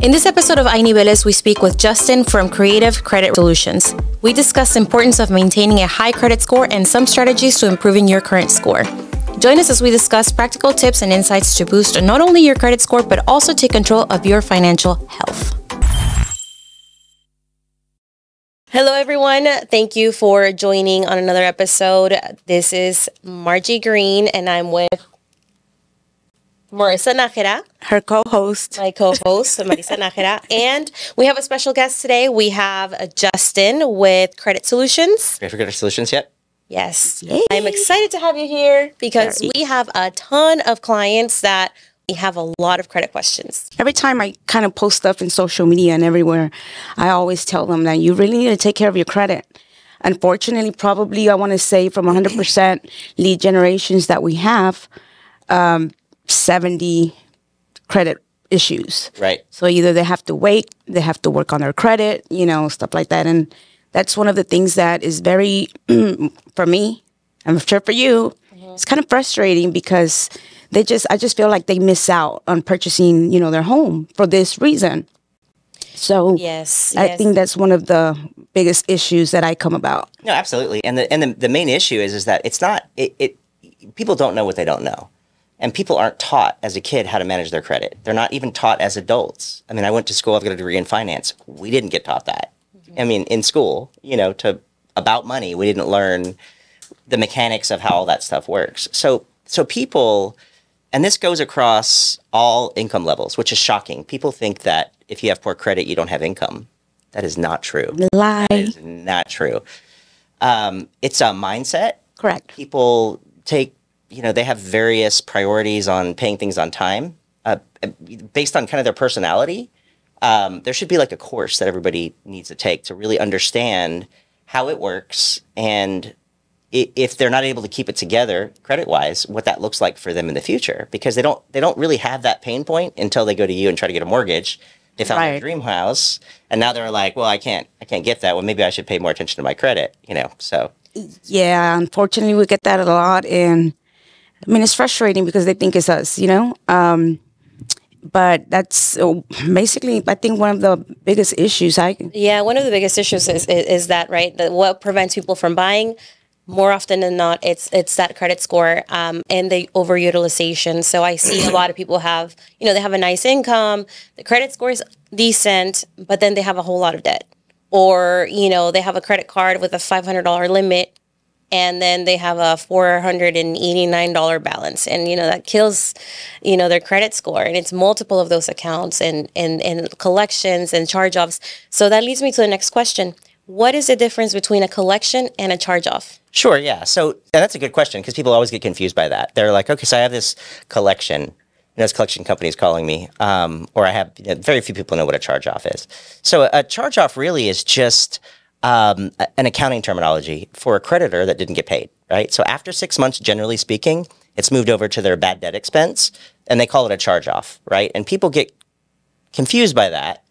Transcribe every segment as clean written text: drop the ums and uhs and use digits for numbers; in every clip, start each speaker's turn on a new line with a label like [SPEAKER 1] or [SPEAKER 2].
[SPEAKER 1] In this episode of Hay Niveles, we speak with Justin from Creative Credit Solutions. We discuss the importance of maintaining a high credit score and some strategies to improving your current score. Join us as we discuss practical tips and insights to boost not only your credit score, but also take control of your financial health. Hello, everyone. Thank you for joining on another episode. This is Margie Green, and I'm with Mariza Nájera,
[SPEAKER 2] her co-host.
[SPEAKER 1] My co-host, Mariza Nájera. And we have a special guest today. We have Justin with Credit Solutions.
[SPEAKER 3] Ready for Credit Solutions yet?
[SPEAKER 1] Yes. Yay. I'm excited to have you here because we have a ton of clients that we have a lot of credit questions.
[SPEAKER 2] Every time I kind of post stuff in social media and everywhere, I always tell them that you really need to take care of your credit. Unfortunately, probably I want to say from 100% lead generations that we have, 70 credit issues.
[SPEAKER 3] Right.
[SPEAKER 2] So either they have to wait, they have to work on their credit, stuff like that. And that's one of the things that is very, for me, I'm sure for you, it's kind of frustrating because I just feel like they miss out on purchasing, their home for this reason. So
[SPEAKER 1] yes.
[SPEAKER 2] I think that's one of the biggest issues that I come about.
[SPEAKER 3] No, absolutely. And the main issue is that it's not, people don't know what they don't know. And people aren't taught as a kid how to manage their credit. They're not even taught as adults. I mean, I went to school, I've got a degree in finance. We didn't get taught that. I mean, in school, about money, we didn't learn the mechanics of how all that stuff works. So people, and this goes across all income levels, which is shocking. People think that if you have poor credit, you don't have income. That is not true.
[SPEAKER 2] Lie.
[SPEAKER 3] That is not true. It's a mindset.
[SPEAKER 2] Correct.
[SPEAKER 3] People take, they have various priorities on paying things on time based on kind of their personality. There should be like a course that everybody needs to take to really understand how it works and if they're not able to keep it together credit-wise, what that looks like for them in the future, because they don't really have that pain point until they go to you and try to get a mortgage. They found their dream house, and now they're like, well, I can't get that. Well, maybe I should pay more attention to my credit, so.
[SPEAKER 2] Yeah, unfortunately, we get that a lot, and I mean, it's frustrating because they think it's us, but that's basically, I think, one of the biggest issues.
[SPEAKER 1] Yeah, one of the biggest issues is that, right? What prevents people from buying? More often than not, it's that credit score and the overutilization. So I see a lot of people have, they have a nice income, the credit score is decent, but then they have a whole lot of debt. Or, they have a credit card with a $500 limit, and then they have a $489 balance. And, that kills, their credit score. And it's multiple of those accounts and collections and charge-offs. So that leads me to the next question. What is the difference between a collection and a charge-off?
[SPEAKER 3] Sure, yeah. So that's a good question because people always get confused by that. They're like, okay, so I have this collection. This collection company is calling me, or I have very few people know what a charge-off is. So a charge-off really is just an accounting terminology for a creditor that didn't get paid, right? So after 6 months, generally speaking, it's moved over to their bad debt expense, and they call it a charge-off, right? And people get confused by that.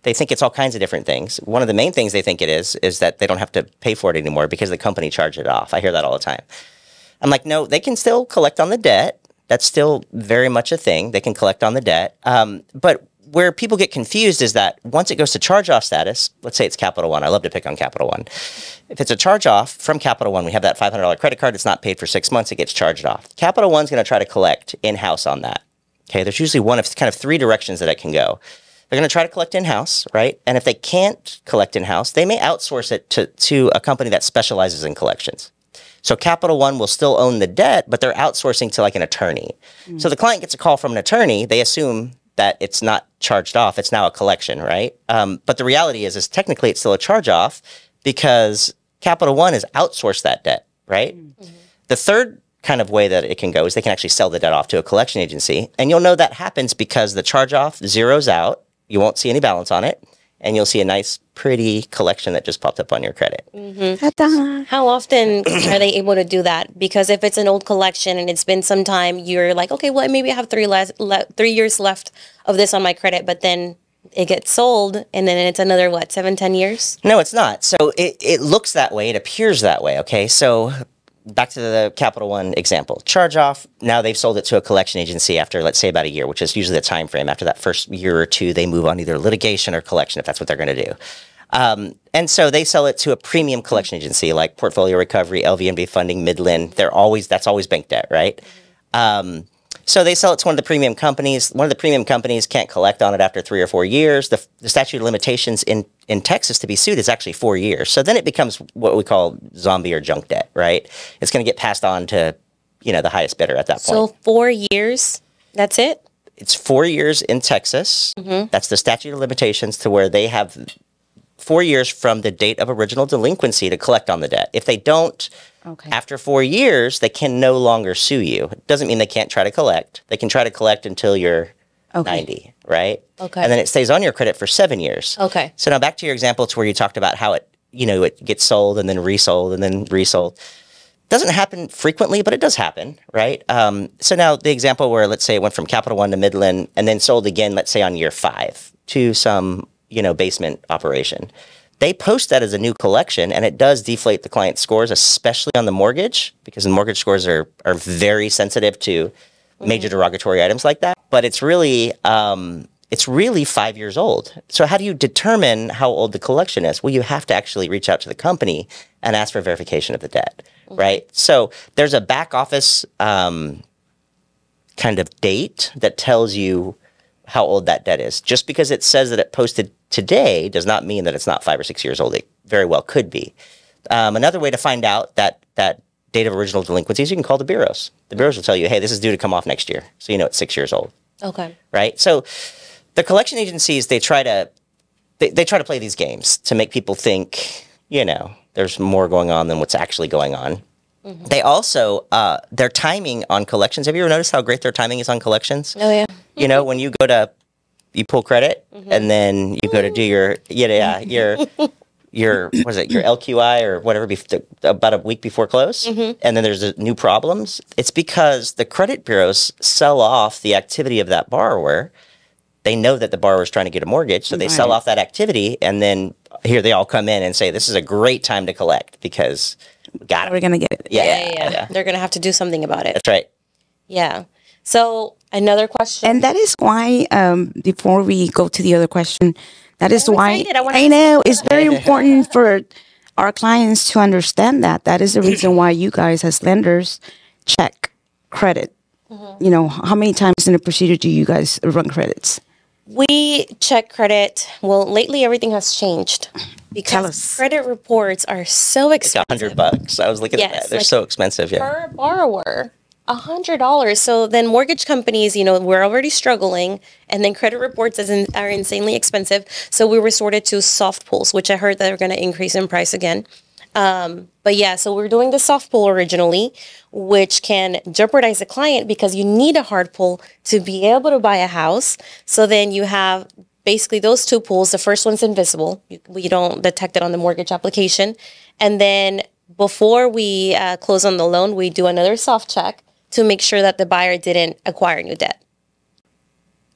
[SPEAKER 3] They think it's all kinds of different things. One of the main things they think it is that they don't have to pay for it anymore because the company charged it off. I hear that all the time. I'm like, no, they can still collect on the debt. That's still very much a thing. They can collect on the debt. But where people get confused is that once it goes to charge-off status, let's say it's Capital One. I love to pick on Capital One. If it's a charge-off from Capital One, we have that $500 credit card. It's not paid for 6 months. It gets charged off. Capital One's going to try to collect in-house on that. Okay, there's usually one of kind of three directions that it can go. They're going to try to collect in-house, right? And if they can't collect in-house, they may outsource it to a company that specializes in collections. So Capital One will still own the debt, but they're outsourcing to like an attorney. So the client gets a call from an attorney. They assume that it's not charged off. It's now a collection, right? But the reality is technically it's still a charge-off because Capital One has outsourced that debt, right? The third kind of way that it can go is they can actually sell the debt off to a collection agency. And you'll know that happens because the charge-off zeroes out. You won't see any balance on it, and you'll see a nice, pretty collection that just popped up on your credit.
[SPEAKER 1] How often are they able to do that? Because if it's an old collection and it's been some time, you're like, okay, well, maybe I have 3 years left of this on my credit, but then it gets sold, and then it's another, 7-10 years?
[SPEAKER 3] No, it's not. So it looks that way. It appears that way, okay? So back to the Capital One example. Charge off, now they've sold it to a collection agency after, let's say, about a year, which is usually the time frame. After that first year or two, they move on either litigation or collection, if that's what they're going to do. And so they sell it to a premium collection agency like Portfolio Recovery, LVNB Funding, Midland. That's always bank debt, right? So they sell it to one of the premium companies. One of the premium companies can't collect on it after 3 or 4 years. The statute of limitations in Texas to be sued is actually 4 years. So then it becomes what we call zombie or junk debt, right? It's going to get passed on to, the highest bidder at that point.
[SPEAKER 1] So 4 years, that's it?
[SPEAKER 3] It's 4 years in Texas. That's the statute of limitations to where they have 4 years from the date of original delinquency to collect on the debt. If they don't, after 4 years, they can no longer sue you. It doesn't mean they can't try to collect. They can try to collect until you're 90, right?
[SPEAKER 1] Okay.
[SPEAKER 3] And then it stays on your credit for 7 years.
[SPEAKER 1] Okay.
[SPEAKER 3] So now back to your example to where you talked about how it gets sold and then resold and then resold. Doesn't happen frequently, but it does happen, right? So now the example where, let's say, it went from Capital One to Midland and then sold again, let's say on year 5 to some basement operation. They post that as a new collection, and it does deflate the client's scores, especially on the mortgage, because the mortgage scores are very sensitive to major derogatory items like that. But it's really 5 years old. So how do you determine how old the collection is? Well, you have to actually reach out to the company and ask for verification of the debt, right? So there's a back office kind of date that tells you how old that debt is. Just because it says that it posted today does not mean that it's not 5 or 6 years old. It very well could be. Another way to find out that date of original delinquencies, you can call the bureaus. The bureaus will tell you, hey, this is due to come off next year. So it's 6 years old.
[SPEAKER 1] Okay.
[SPEAKER 3] Right? So the collection agencies, they try to play these games to make people think, there's more going on than what's actually going on. They also, their timing on collections. Have you ever noticed how great their timing is on collections?
[SPEAKER 1] Oh, yeah.
[SPEAKER 3] When you you pull credit and then you go to do your what is it, your LQI or whatever, about a week before close, and then there's new problems. It's because the credit bureaus sell off the activity of that borrower. They know that the borrower is trying to get a mortgage, so they sell off that activity, and then here they all come in and say, this is a great time to collect because we got it.
[SPEAKER 2] We're going to get it.
[SPEAKER 1] Yeah. They're going to have to do something about it.
[SPEAKER 3] That's right.
[SPEAKER 1] Yeah. So another question.
[SPEAKER 2] And that is why, before we go to the other question, that is why
[SPEAKER 1] I
[SPEAKER 2] know it's very important for our clients to understand that. That is the reason why you guys as lenders check credit. How many times in a procedure do you guys run credits?
[SPEAKER 1] We check credit. Well, lately everything has changed
[SPEAKER 2] Tell
[SPEAKER 1] because
[SPEAKER 2] us.
[SPEAKER 1] credit reports are so expensive.
[SPEAKER 3] $100. I was looking at that. They're so expensive. Yeah.
[SPEAKER 1] Per borrower. $100. So then mortgage companies, we're already struggling, and then credit reports are insanely expensive. So we resorted to soft pulls, which I heard that they're going to increase in price again. But yeah, so we're doing the soft pull originally, which can jeopardize the client because you need a hard pull to be able to buy a house. So then you have basically those two pulls. The first one's invisible. You don't detect it on the mortgage application. And then before we close on the loan, we do another soft check to make sure that the buyer didn't acquire new debt.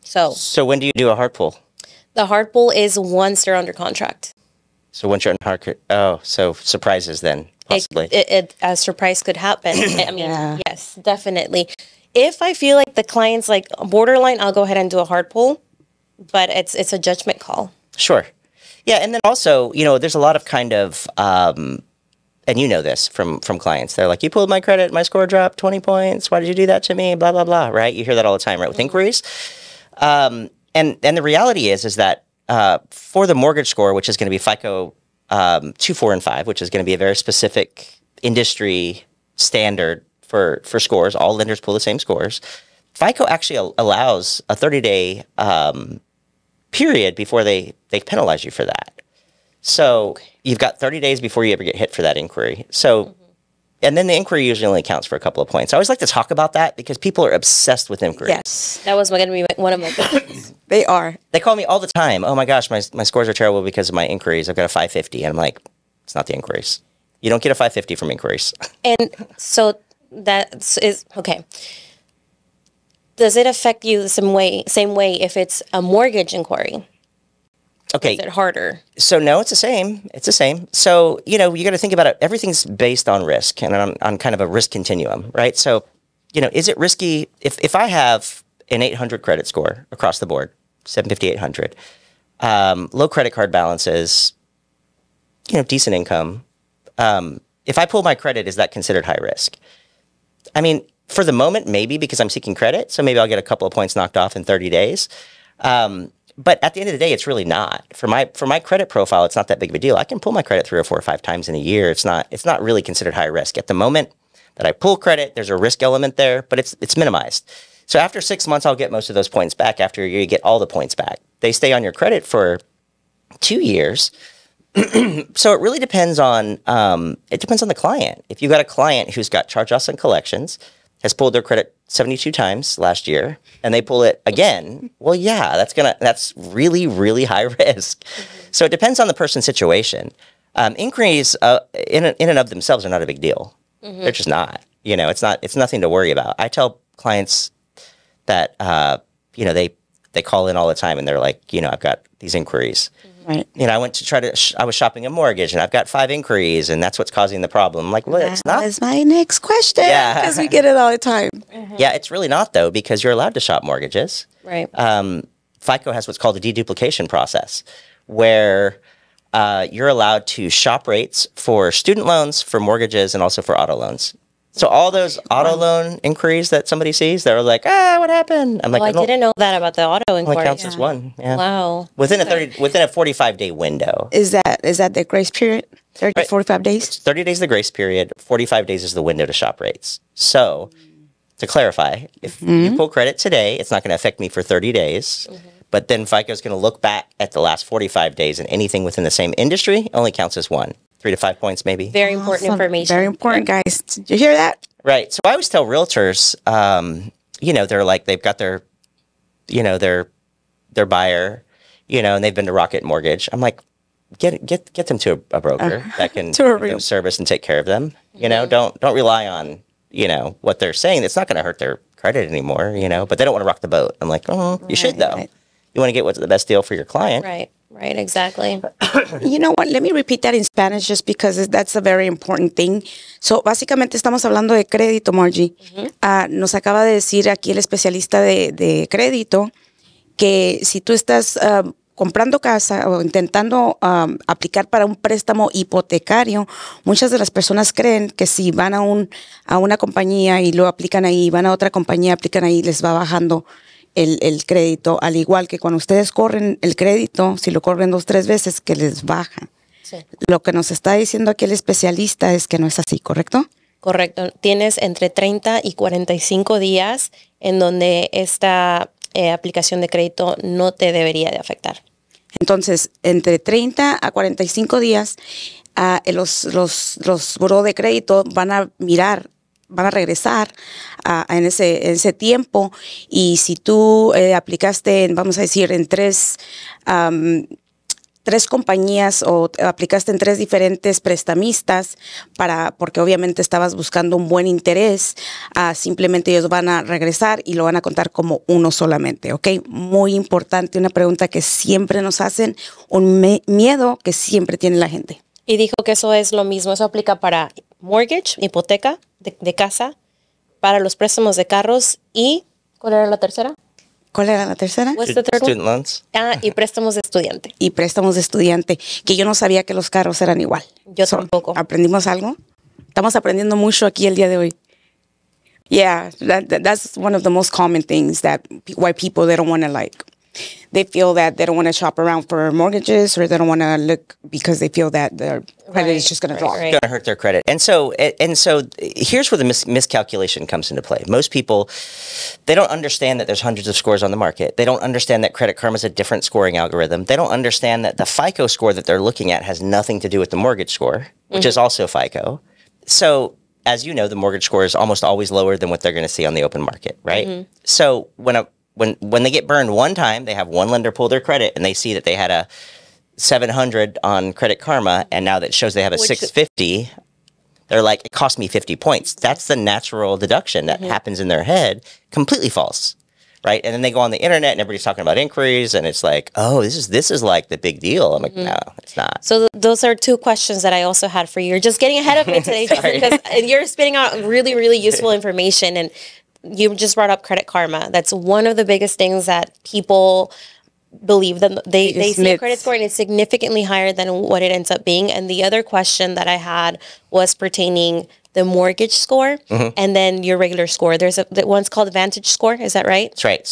[SPEAKER 1] So
[SPEAKER 3] when do you do a hard pull?
[SPEAKER 1] The hard pull is once they're under contract.
[SPEAKER 3] So once you're in hard, so surprises then, possibly.
[SPEAKER 1] A surprise could happen. I mean, yes, definitely. If I feel like the client's like borderline, I'll go ahead and do a hard pull, but it's a judgment call.
[SPEAKER 3] Sure. Yeah, and then also, there's a lot of kind of, and you know this from clients. They're like, you pulled my credit, my score dropped 20 points. Why did you do that to me? Blah, blah, blah, right? You hear that all the time, right, with inquiries. And the reality is that for the mortgage score, which is going to be FICO 2, 4, and 5, which is going to be a very specific industry standard for scores. All lenders pull the same scores. FICO actually allows a 30-day period before they penalize you for that. So you've got 30 days before you ever get hit for that inquiry. So, and then the inquiry usually only counts for a couple of points. I always like to talk about that because people are obsessed with inquiries.
[SPEAKER 2] Yes.
[SPEAKER 1] That was going to be one of my questions.
[SPEAKER 2] They are.
[SPEAKER 3] They call me all the time. Oh my gosh, my scores are terrible because of my inquiries. I've got a 550. And I'm like, it's not the inquiries. You don't get a 550 from inquiries.
[SPEAKER 1] And so that is, okay. Does it affect you the same way if it's a mortgage inquiry?
[SPEAKER 3] Okay.
[SPEAKER 1] Is it harder?
[SPEAKER 3] So no, it's the same. It's the same. So, you got to think about it. Everything's based on risk and on kind of a risk continuum, right? So, is it risky if I have an 800 credit score across the board, 750, 800, low credit card balances, decent income. If I pull my credit, is that considered high risk? I mean, for the moment, maybe because I'm seeking credit. So maybe I'll get a couple of points knocked off in 30 days. But at the end of the day, it's really not. For my credit profile, it's not that big of a deal. I can pull my credit 3 or 4 or 5 times in a year. It's not really considered high risk. At the moment that I pull credit, there's a risk element there, but it's minimized. So after 6 months, I'll get most of those points back. After a year, you get all the points back. They stay on your credit for 2 years. So it really depends on the client. If you've got a client who's got charge-offs and collections, has pulled their credit 72 times last year, and they pull it again, well, yeah, that's really, really high risk. So it depends on the person's situation. Inquiries in and of themselves are not a big deal. They're just not. It's nothing to worry about. I tell clients that they call in all the time and they're like, I've got these inquiries.
[SPEAKER 2] Right.
[SPEAKER 3] I went to I was shopping a mortgage and I've got 5 inquiries and that's what's causing the problem. I'm like, well, it's not.
[SPEAKER 2] That's my next question.
[SPEAKER 3] Yeah.
[SPEAKER 2] Because we get it all the time.
[SPEAKER 3] Yeah, it's really not though, because you're allowed to shop mortgages.
[SPEAKER 1] Right.
[SPEAKER 3] FICO has what's called a deduplication process where you're allowed to shop rates for student loans, for mortgages, and also for auto loans. So all those auto loan inquiries that somebody sees, they're like, what happened? I'm like,
[SPEAKER 1] I didn't know that about the auto inquiry.
[SPEAKER 3] Only counts as one. Yeah.
[SPEAKER 1] Wow.
[SPEAKER 3] Within a 45-day window.
[SPEAKER 2] Is that the grace period? 30
[SPEAKER 3] Right.
[SPEAKER 2] 45 days?
[SPEAKER 3] It's 30 days is the grace period. 45 days is the window to shop rates. So to clarify, if you pull credit today, it's not going to affect me for 30 days. But then FICO is going to look back at the last 45 days, and anything within the same industry only counts as one. 3 to 5 points, maybe.
[SPEAKER 1] Very important information.
[SPEAKER 2] Very important, guys. Did you hear that?
[SPEAKER 3] Right. So I always tell realtors, they're like, they've got their buyer, and they've been to Rocket Mortgage. I'm like, get them to a broker that can service and take care of them. Don't rely on, what they're saying. It's not going to hurt their credit anymore, but they don't want to rock the boat. I'm like, you should though.
[SPEAKER 2] Right.
[SPEAKER 3] You want to get what's the best deal for your client.
[SPEAKER 1] Right, exactly.
[SPEAKER 2] You know what? Let me repeat that in Spanish just because that's a very important thing. So, básicamente estamos hablando de crédito, Margie. Nos acaba de decir aquí el especialista de crédito que si tú estás comprando casa o intentando aplicar para un préstamo hipotecario, muchas de las personas creen que si van a una compañía y lo aplican ahí, van a otra compañía, aplican ahí, les va bajando el crédito, al igual que cuando ustedes corren el crédito, si lo corren 2 o 3 veces, que les baja.
[SPEAKER 1] Sí.
[SPEAKER 2] Lo que nos está diciendo aquí el especialista es que no es así, ¿correcto?
[SPEAKER 1] Correcto. Tienes entre 30 y 45 días en donde esta aplicación de crédito no te debería de afectar.
[SPEAKER 2] Entonces, entre 30 a 45 días, los buró de crédito van a regresar en ese tiempo, y si tú aplicaste, vamos a decir, en 3 compañías o aplicaste en 3 diferentes prestamistas porque obviamente estabas buscando un buen interés, simplemente ellos van a regresar y lo van a contar como uno solamente, ¿ok? Muy importante, una pregunta que siempre nos hacen, un miedo que siempre tiene la gente.
[SPEAKER 1] Y dijo que eso es lo mismo, eso aplica para mortgage, hipoteca de casa, para los préstamos de carros y, ¿cuál era la tercera?
[SPEAKER 2] ¿Cuál era la tercera?
[SPEAKER 1] What's the third one?
[SPEAKER 3] Student loans.
[SPEAKER 1] Y préstamos de estudiante.
[SPEAKER 2] Y préstamos de estudiante, que yo no sabía que los carros eran igual.
[SPEAKER 1] Yo tampoco.
[SPEAKER 2] ¿Aprendimos algo? Estamos aprendiendo mucho aquí el día de hoy. Yeah, that's one of the most common things why people, they don't want to they feel that they don't want to shop around for mortgages, or they don't want to look because they feel that their credit is just going to drop.
[SPEAKER 3] It's going to hurt their credit. And so here's where the miscalculation comes into play. Most people, they don't understand that there's hundreds of scores on the market. They don't understand that Credit Karma is a different scoring algorithm. They don't understand that the FICO score that they're looking at has nothing to do with the mortgage score, which is also FICO. So as you know, the mortgage score is almost always lower than what they're going to see on the open market, right? So when they get burned one time, they have one lender pull their credit and they see that they had a 700 on Credit Karma, and now that shows they have a 650, they're like, it cost me 50 points. That's the natural deduction that happens in their head. Completely false. right? And then they go on the internet and everybody's talking about inquiries, and it's like, oh, this is like the big deal. I'm like, no, it's not.
[SPEAKER 1] So those are two questions that I also had for you. You're just getting ahead of me today because you're spitting out really, really useful information. And you just brought up Credit Karma. That's one of the biggest things that people believe that they see a credit score and it's significantly higher than what it ends up being. And the other question that I had was pertaining the mortgage score and then your regular score. There's the one's called Vantage score. Is that right?
[SPEAKER 3] That's right.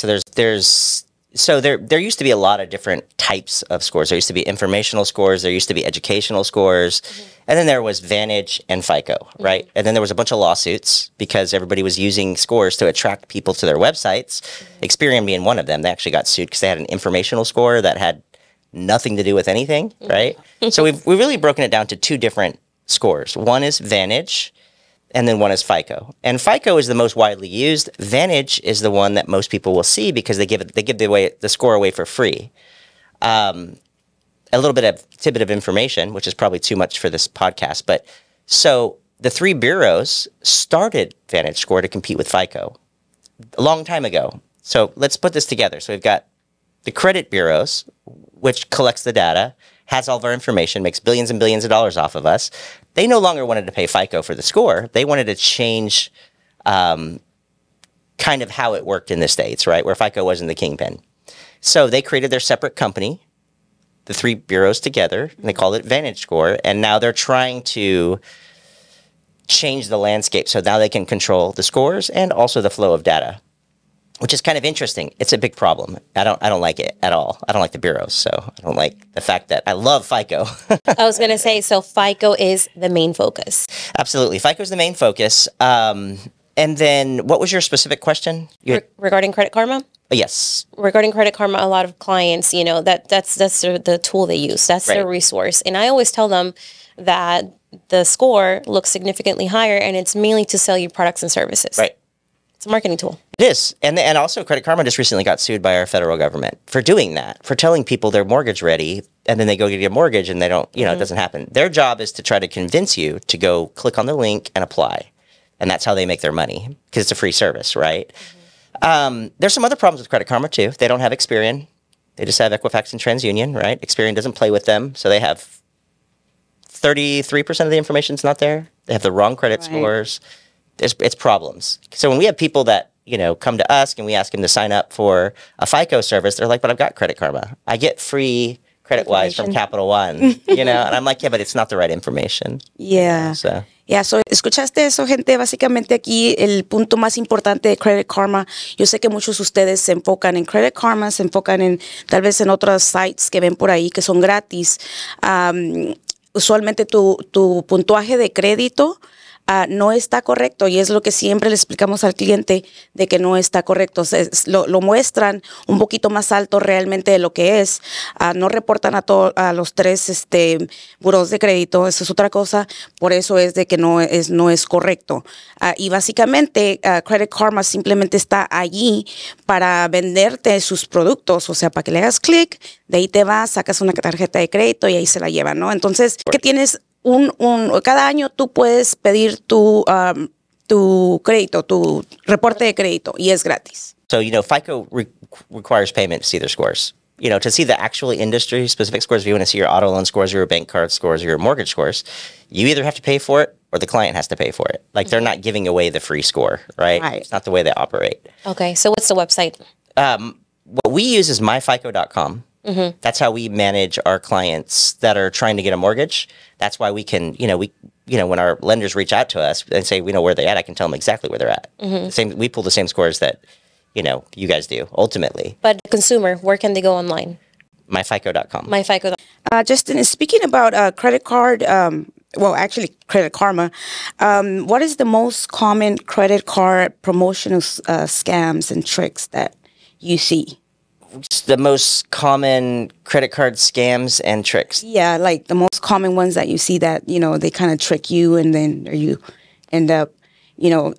[SPEAKER 3] So there used to be a lot of different types of scores. There used to be informational scores. There used to be educational scores. And then there was Vantage and FICO, right? And then there was a bunch of lawsuits because everybody was using scores to attract people to their websites. Experian being one of them. They actually got sued because they had an informational score that had nothing to do with anything, right? So we've really broken it down to two different scores. One is Vantage, and then one is FICO. And FICO is the most widely used. Vantage is the one that most people will see because they give the score away for free. A little bit of tidbit of information, which is probably too much for this podcast, but so the three bureaus started Vantage Score to compete with FICO a long time ago. So let's put this together. So we've got the credit bureaus, which collects the data, has all of our information, makes billions and billions of dollars off of us. They no longer wanted to pay FICO for the score. They wanted to change kind of how it worked in the States, right, where FICO wasn't the kingpin. So they created their separate company, the three bureaus together, and they called it Vantage Score. And now they're trying to change the landscape so now they can control the scores and also the flow of data, which is kind of interesting. It's a big problem. I don't like it at all. I don't like the bureaus, so I don't like the fact that I love FICO.
[SPEAKER 1] I was going to say, so FICO is the main focus.
[SPEAKER 3] Absolutely. FICO is the main focus. And then what was your specific question?
[SPEAKER 1] Regarding Credit Karma?
[SPEAKER 3] Yes.
[SPEAKER 1] Regarding Credit Karma, a lot of clients, that's the tool they use. That's their resource. And I always tell them that the score looks significantly higher and it's mainly to sell you products and services.
[SPEAKER 3] Right.
[SPEAKER 1] It's a marketing tool.
[SPEAKER 3] It is. And also Credit Karma just recently got sued by our federal government for doing that, for telling people they're mortgage ready and then they go get a mortgage and they don't, it doesn't happen. Their job is to try to convince you to go click on the link and apply. And that's how they make their money because it's a free service, right? There's some other problems with Credit Karma too. They don't have Experian. They just have Equifax and TransUnion, right? Experian doesn't play with them. So they have 33% of the information's not there. They have the wrong credit scores. It's problems. So when we have people that, come to us and we ask them to sign up for a FICO service, they're like, but I've got Credit Karma. I get free credit-wise from Capital One, and I'm like, yeah, but it's not the right information.
[SPEAKER 2] Yeah.
[SPEAKER 3] So
[SPEAKER 2] ¿escuchaste eso, gente? Básicamente aquí el punto más importante de Credit Karma. Yo sé que muchos de ustedes se enfocan en Credit Karma, se enfocan en tal vez en otras sites que ven por ahí que son gratis. Usualmente tu puntuaje de crédito no está correcto y es lo que siempre le explicamos al cliente de que no está correcto. Lo muestran un poquito más alto realmente de lo que es. No reportan a los tres buros de crédito. Eso es otra cosa. Por eso es de que no es correcto. Y básicamente Credit Karma simplemente está allí para venderte sus productos. O sea, para que le hagas clic, de ahí te vas, sacas una tarjeta de crédito y ahí se la llevan, ¿no? Entonces, ¿qué tienes? Cada año tú puedes pedir tu crédito, tu reporte de crédito, y es gratis.
[SPEAKER 3] So, FICO requires payment to see their scores. To see the actually industry-specific scores, if you want to see your auto loan scores, your bank card scores, or your mortgage scores, you either have to pay for it or the client has to pay for it. Like, they're not giving away the free score, right? It's not the way they operate.
[SPEAKER 1] Okay, so what's the website?
[SPEAKER 3] What we use is myfico.com. That's how we manage our clients that are trying to get a mortgage. That's why we can, when our lenders reach out to us and say, we know where they're at, I can tell them exactly where they're at. We pull the same scores that, you guys do ultimately.
[SPEAKER 1] But consumer, where can they go online?
[SPEAKER 3] Myfico.com.
[SPEAKER 1] Myfico.com.
[SPEAKER 2] Justin, speaking about credit card, actually Credit Karma, what is the most common credit card promotional scams and tricks that you see?
[SPEAKER 3] The most common credit card scams and tricks.
[SPEAKER 2] Yeah, like the most common ones that you see that, they kind of trick you and then you end up,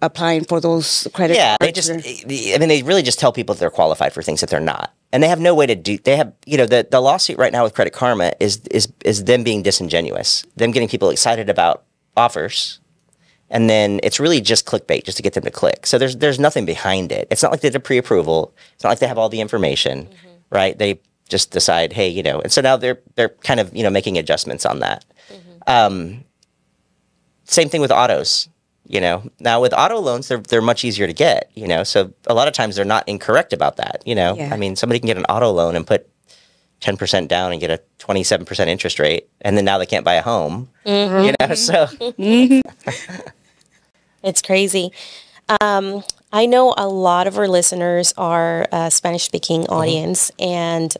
[SPEAKER 2] applying for those credit cards.
[SPEAKER 3] Yeah, they really just tell people that they're qualified for things that they're not. And they have no way to do, they have, the lawsuit right now with Credit Karma is them being disingenuous, them getting people excited about offers and then it's really just clickbait just to get them to click. So there's nothing behind it. It's not like they did a pre-approval. It's not like they have all the information, right? They just decide, hey, you know, and so now they're kind of, you know, making adjustments on that. Same thing with autos. You know, now with auto loans, they're much easier to get, you know, so a lot of times they're not incorrect about that, you know. I mean, somebody can get an auto loan and put 10% down and get a 27% interest rate, and then now they can't buy a home, you know, so.
[SPEAKER 1] It's crazy. I know a lot of our listeners are Spanish-speaking audience, and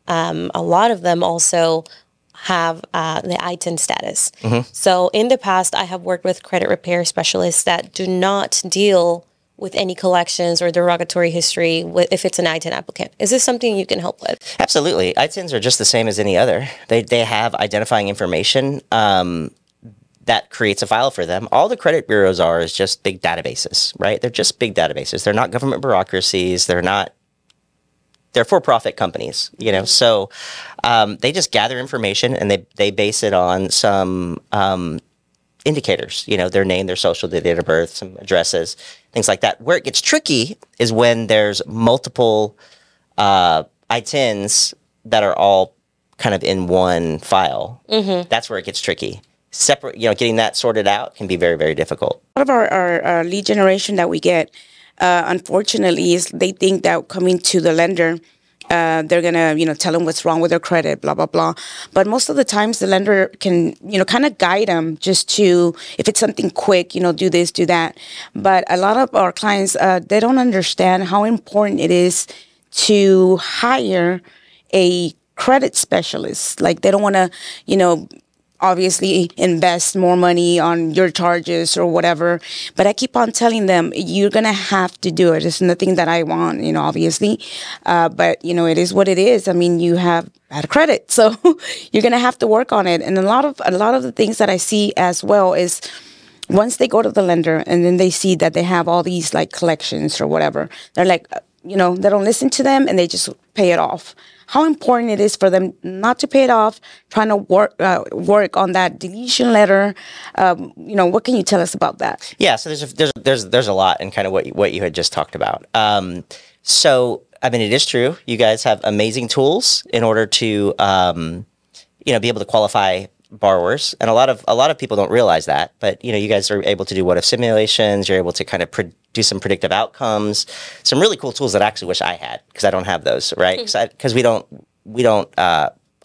[SPEAKER 1] a lot of them also have the I-10 status. So in the past, I have worked with credit repair specialists that do not deal with any collections or derogatory history if it's an I-10 applicant. Is this something you can help with?
[SPEAKER 3] Absolutely. I-10s are just the same as any other. They have identifying information that creates a file for them. All the credit bureaus are is just big databases, right? They're just big databases. They're not government bureaucracies. They're for-profit companies, you know, so they just gather information and they base it on some indicators, you know, their name, their social, their date of birth, some addresses, things like that. Where it gets tricky is when there's multiple I-10s that are all kind of in one file. That's where it gets tricky. Separate, you know, getting that sorted out can be very, very difficult.
[SPEAKER 2] A lot of our lead generation that we get, unfortunately, is they think that coming to the lender, they're going to, you know, tell them what's wrong with their credit, blah, blah, blah. But most of the times the lender can, you know, kind of guide them just to, if it's something quick, you know, do this, do that. But a lot of our clients, they don't understand how important it is to hire a credit specialist. Like, they don't want to, you know, obviously invest more money on your charges or whatever. But I keep on telling them, you're going to have to do it. It's nothing that I want, you know, obviously. But, you know, it is what it is. I mean, you have bad credit, so you're going to have to work on it. And a lot of the things that I see as well is once they go to the lender and then they see that they have all these like collections or whatever, they're like, you know, they don't listen to them and they just pay it off. How important it is for them not to pay it off, trying to work on that deletion letter. You know, what can you tell us about that?
[SPEAKER 3] Yeah, so there's a lot in kind of what you had just talked about. So I mean, it is true. You guys have amazing tools in order to you know, be able to qualify borrowers, and a lot of people don't realize that. But you know, you guys are able to do what if simulations. You're able to kind of do some predictive outcomes, some really cool tools that I actually wish I had, because I don't have those, right? Because we don't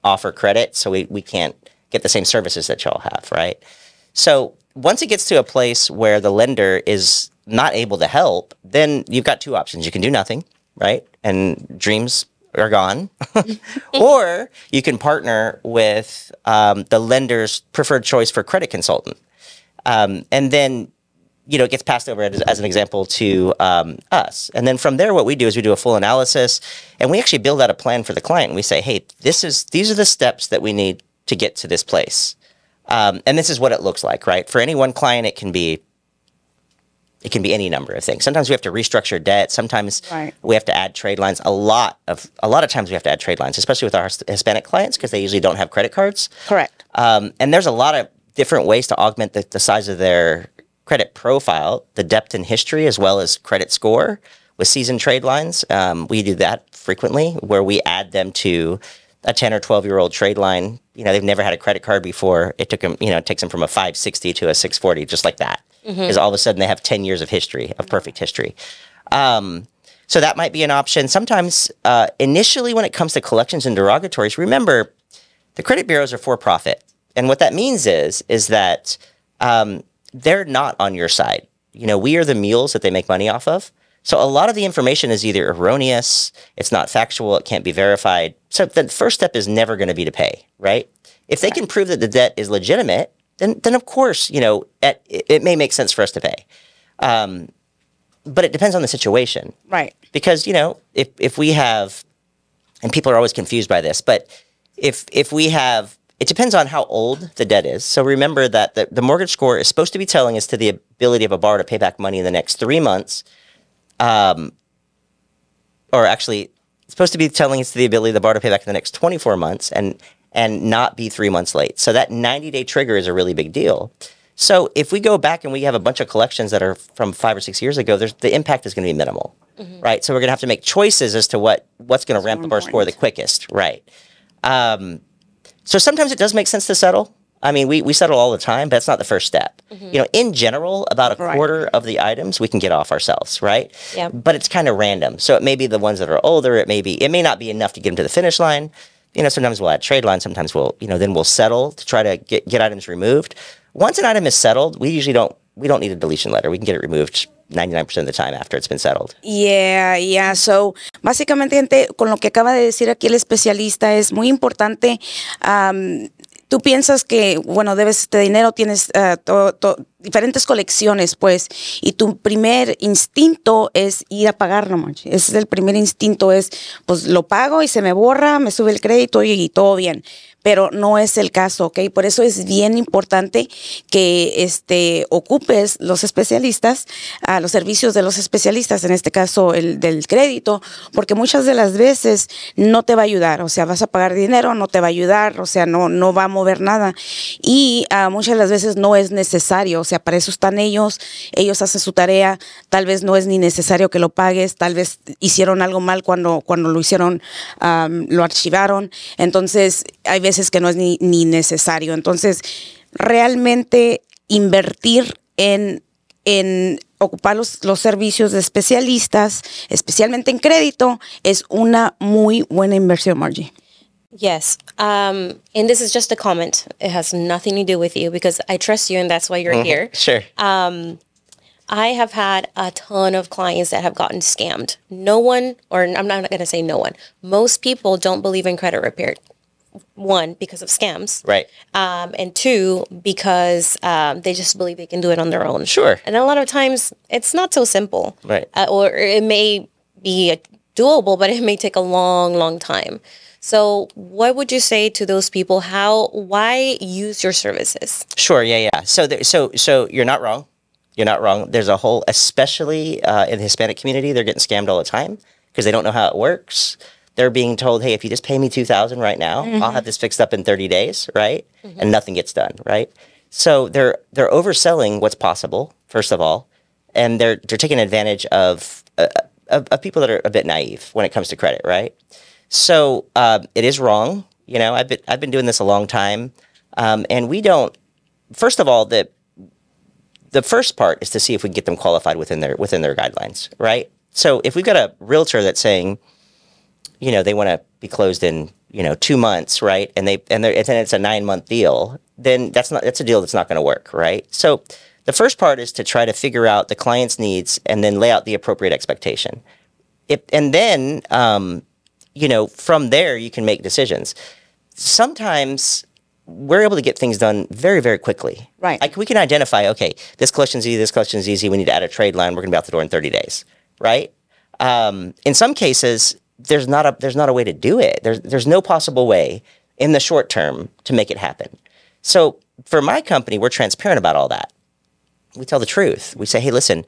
[SPEAKER 3] offer credit, so we can't get the same services that y'all have, right? So once it gets to a place where the lender is not able to help, then you've got two options. You can do nothing, right? And dreams are gone. Or you can partner with the lender's preferred choice for credit consultant. And then, you know, it gets passed over as an example to us. And then from there, what we do is we do a full analysis, and we actually build out a plan for the client. And we say, hey, these are the steps that we need to get to this place. And this is what it looks like, right? For any one client, it can be any number of things. Sometimes we have to restructure debt. Sometimes we have to add trade lines. A lot of times we have to add trade lines, especially with our Hispanic clients, because they usually don't have credit cards.
[SPEAKER 2] Correct.
[SPEAKER 3] And there's a lot of different ways to augment the size of their credit profile, the depth and history, as well as credit score with seasoned trade lines. We do that frequently, where we add them to a 10 or 12-year-old trade line. You know, they've never had a credit card before. It took them, you know, it takes them from a 560 to a 640, just like that. Because all of a sudden they have 10 years of history, of perfect history. So that might be an option. Sometimes, initially, when it comes to collections and derogatories, remember, the credit bureaus are for-profit. And what that means is that they're not on your side. You know, we are the mules that they make money off of. So a lot of the information is either erroneous, it's not factual, it can't be verified. So the first step is never going to be to pay, right? If they can prove that the debt is legitimate, then of course, you know, it may make sense for us to pay. But it depends on the situation. Right. Because, you know, if we have, and people are always confused by this, but if we have, it depends on how old the debt is. So remember that the mortgage score is supposed to be telling us to the ability of a borrower to pay back money in the next 3 months. Or actually, it's supposed to be telling us to the ability of the borrower to pay back in the next 24 months and not be 3 months late. So that 90-day trigger is a really big deal. So if we go back and we have a bunch of collections that are from 5 or 6 years ago, the impact is going to be minimal, right? So we're going to have to make choices as to what's going to ramp up our score the quickest, right? So sometimes it does make sense to settle. I mean, we settle all the time, but that's not the first step. In general, about a quarter of the items we can get off ourselves, right?
[SPEAKER 1] Yeah.
[SPEAKER 3] But it's kind of random. So it may be the ones that are older. It may not be enough to get them to the finish line. Sometimes we'll add trade lines. Sometimes then we'll settle to try to get items removed. Once an item is settled, we don't need a deletion letter. We can get it removed 99% of the time after it's been settled.
[SPEAKER 2] Yeah. So, básicamente, gente, con lo que acaba de decir aquí el especialista es muy importante. Tú piensas que, bueno, debes este dinero, tienes diferentes colecciones, pues, y tu primer instinto es ir a pagarlo, Margie. Ese es el primer instinto, pues, lo pago y se me borra, me sube el crédito y todo bien. Pero no es el caso, ¿ok? Por eso es bien importante que ocupes los especialistas, los servicios de los especialistas, en este caso el del crédito, porque muchas de las veces no te va a ayudar. O sea, vas a pagar dinero, no te va a ayudar, o sea, no va a mover nada. Y muchas de las veces no es necesario, o sea, para eso están ellos hacen su tarea, tal vez no es ni necesario que lo pagues, tal vez hicieron algo mal cuando lo hicieron, lo archivaron. Entonces, hay veces que no es ni necesario. Entonces, realmente invertir en ocupar los servicios de especialistas, especialmente en crédito, es una muy buena inversión, Margie.
[SPEAKER 1] Yes. And this is just a comment. It has nothing to do with you because I trust you and that's why you're here.
[SPEAKER 3] Sure.
[SPEAKER 1] I have had a ton of clients that have gotten scammed. No one, or I'm not going to say no one, most people don't believe in credit repair. One, because of scams.
[SPEAKER 3] Right.
[SPEAKER 1] And two, because they just believe they can do it on their own.
[SPEAKER 3] Sure.
[SPEAKER 1] And a lot of times, it's not so simple.
[SPEAKER 3] Right.
[SPEAKER 1] Or it may be doable, but it may take a long, long time. So what would you say to those people? Why use your services?
[SPEAKER 3] Sure. Yeah. So you're not wrong. You're not wrong. There's a whole, especially in the Hispanic community, they're getting scammed all the time because they don't know how it works. They're being told, hey, if you just pay me $2,000 right now, I'll have this fixed up in 30 days, right? And nothing gets done, right? So they're overselling what's possible, first of all, and they're taking advantage of people that are a bit naive when it comes to credit, right? So it is wrong. I've been doing this a long time, and we don't. First of all, the first part is to see if we can get them qualified within their guidelines, right? So if we've got a realtor that's saying, they want to be closed in, 2 months, right? And then it's a 9-month deal. Then that's a deal that's not going to work, right? So the first part is to try to figure out the client's needs and then lay out the appropriate expectation. And then, from there you can make decisions. Sometimes we're able to get things done very, very quickly.
[SPEAKER 2] Right.
[SPEAKER 3] Like we can identify, okay, this collection's easy. We need to add a trade line. We're going to be out the door in 30 days, right? In some cases, there's not a way to do it. There's no possible way in the short term to make it happen. So for my company, we're transparent about all that. We tell the truth. We say, hey, listen,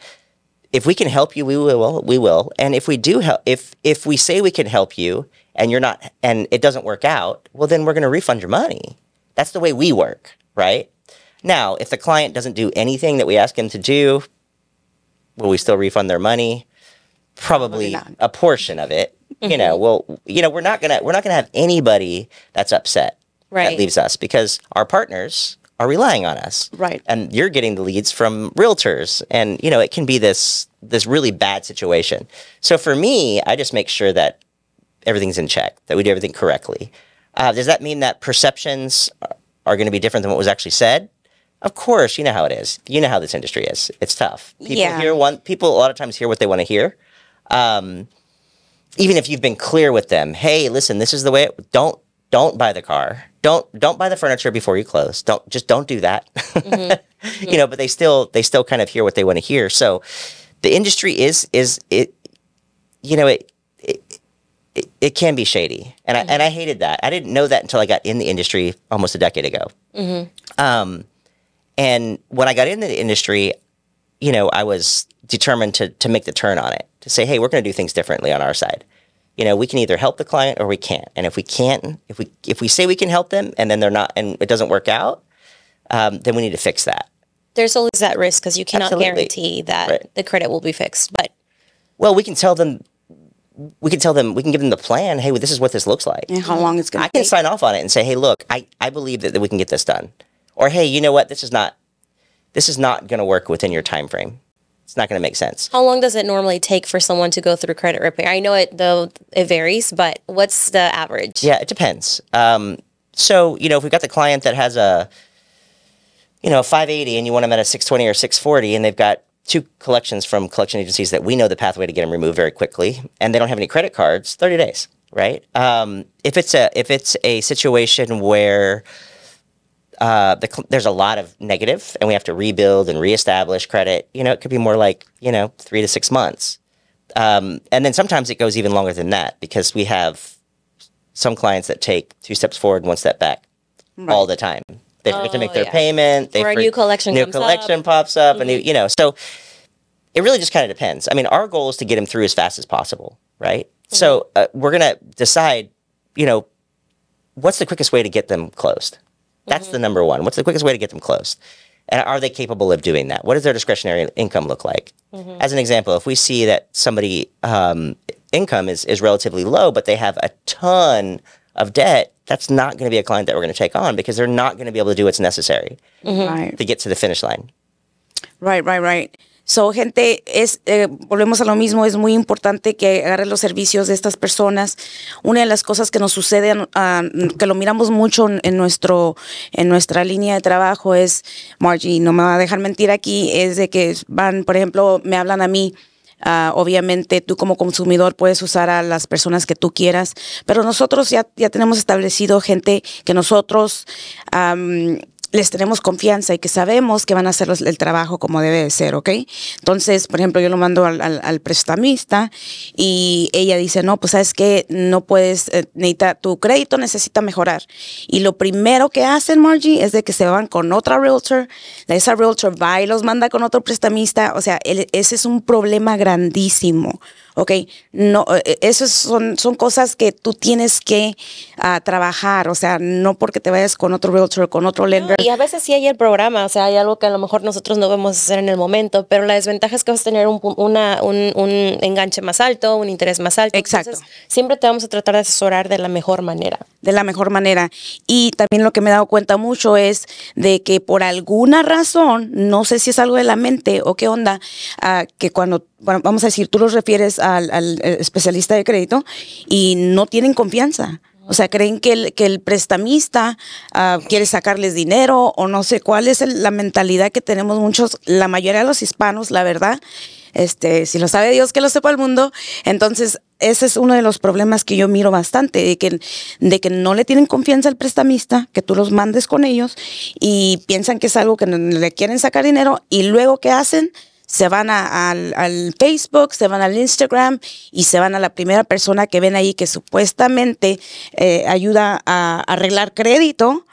[SPEAKER 3] if we can help you, we will. And if we do help, if we say we can help you and you're not, and it doesn't work out, well, then we're going to refund your money. That's the way we work, right? Now, if the client doesn't do anything that we ask him to do, will we still refund their money? Probably a portion of it. We're not gonna have anybody that's upset that leaves us because our partners are relying on us,
[SPEAKER 2] right?
[SPEAKER 3] And you're getting the leads from realtors, and it can be this really bad situation. So for me, I just make sure that everything's in check, that we do everything correctly. Does that mean that perceptions are going to be different than what was actually said? Of course, you know how it is. You know how this industry is. It's tough. People a lot of times hear what they want to hear. Even if you've been clear with them, hey, listen, this is the way. Don't buy the car. Don't buy the furniture before you close. Don't do that. But they still kind of hear what they want to hear. So the industry it can be shady, and I hated that. I didn't know that until I got in the industry almost a decade ago. And when I got into the industry, I was determined to make the turn on it, to say, hey, we're going to do things differently on our side. We can either help the client or we can't. And if we can't, if we say we can help them and then they're not, and it doesn't work out, then we need to fix that.
[SPEAKER 1] there's always that risk because you cannot
[SPEAKER 3] Absolutely.
[SPEAKER 1] guarantee that the credit will be fixed. But
[SPEAKER 3] well, we can tell them. We can give them the plan. Hey, this is what this looks like.
[SPEAKER 2] And how long it's going to
[SPEAKER 3] I can
[SPEAKER 2] take.
[SPEAKER 3] sign off on it and say, hey, look, I believe that we can get this done. Or, hey, you know what? This is not going to work within your time frame. It's not going to make sense.
[SPEAKER 1] how long does it normally take for someone to go through credit repair? I know it varies, but what's the average?
[SPEAKER 3] Yeah, it depends. So, if we've got the client that has a 580 and you want them at a 620 or 640 and they've got 2 collections from collection agencies that we know the pathway to get them removed very quickly, and they don't have any credit cards, 30 days, right? If it's a situation where there's a lot of negative and we have to rebuild and reestablish credit, it could be more like 3 to 6 months, and then sometimes it goes even longer than that because we have some clients that take 2 steps forward, 1 step back all the time. They forget to make their payment.
[SPEAKER 1] Or a new collection
[SPEAKER 3] pops up. Mm-hmm. So it really just kind of depends. I mean, our goal is to get them through as fast as possible, right? Mm-hmm. So we're going to decide, what's the quickest way to get them closed? That's the number one. What's the quickest way to get them closed? And are they capable of doing that? What does their discretionary income look like? Mm-hmm. As an example, if we see that somebody income is relatively low, but they have a ton of debt, that's not going to be a client that we're going to take on because they're not going to be able to do what's necessary to get to the finish line.
[SPEAKER 2] Right. So, gente, volvemos a lo mismo, es muy importante que agarren los servicios de estas personas. Una de las cosas que nos sucede, que lo miramos mucho en nuestra línea de trabajo es, Margie, no me va a dejar mentir aquí, es de que van, por ejemplo, me hablan a mí. Obviamente tú como consumidor puedes usar a las personas que tú quieras, pero nosotros ya tenemos establecido gente que nosotros les tenemos confianza y que sabemos que van a hacer el trabajo como debe de ser, ¿ok? Entonces, por ejemplo, yo lo mando al prestamista y ella dice, no, pues sabes que no puedes, tu crédito necesita mejorar. Y lo primero que hacen, Margie, es de que se van con otra realtor, esa realtor va y los manda con otro prestamista, o sea, ese es un problema grandísimo. ¿Ok? No, esas son cosas que tú tienes que trabajar, o sea, no porque te vayas con otro realtor, con otro lender.
[SPEAKER 1] Y a veces sí hay el programa, o sea, hay algo que a lo mejor nosotros no vamos a hacer en el momento, pero la desventaja es que vas a tener un enganche más alto, un interés más alto.
[SPEAKER 2] Exacto.
[SPEAKER 1] Entonces, siempre te vamos a tratar de asesorar de la mejor manera.
[SPEAKER 2] De la mejor manera. Y también lo que me he dado cuenta mucho es de que por alguna razón, no sé si es algo de la mente o qué onda, que cuando, bueno, vamos a decir, tú los refieres al especialista de crédito y no tienen confianza. O sea, creen que el prestamista quiere sacarles dinero o no sé cuál es la mentalidad que tenemos muchos, la mayoría de los hispanos, la verdad. Si lo sabe Dios, que lo sepa el mundo. Entonces, ese es uno de los problemas que yo miro bastante, de que no le tienen confianza al prestamista, que tú los mandes con ellos y piensan que es algo que le quieren sacar dinero y luego ¿qué hacen? Se van al Facebook, se van al Instagram y se van a la primera persona que ven ahí que supuestamente ayuda a arreglar crédito.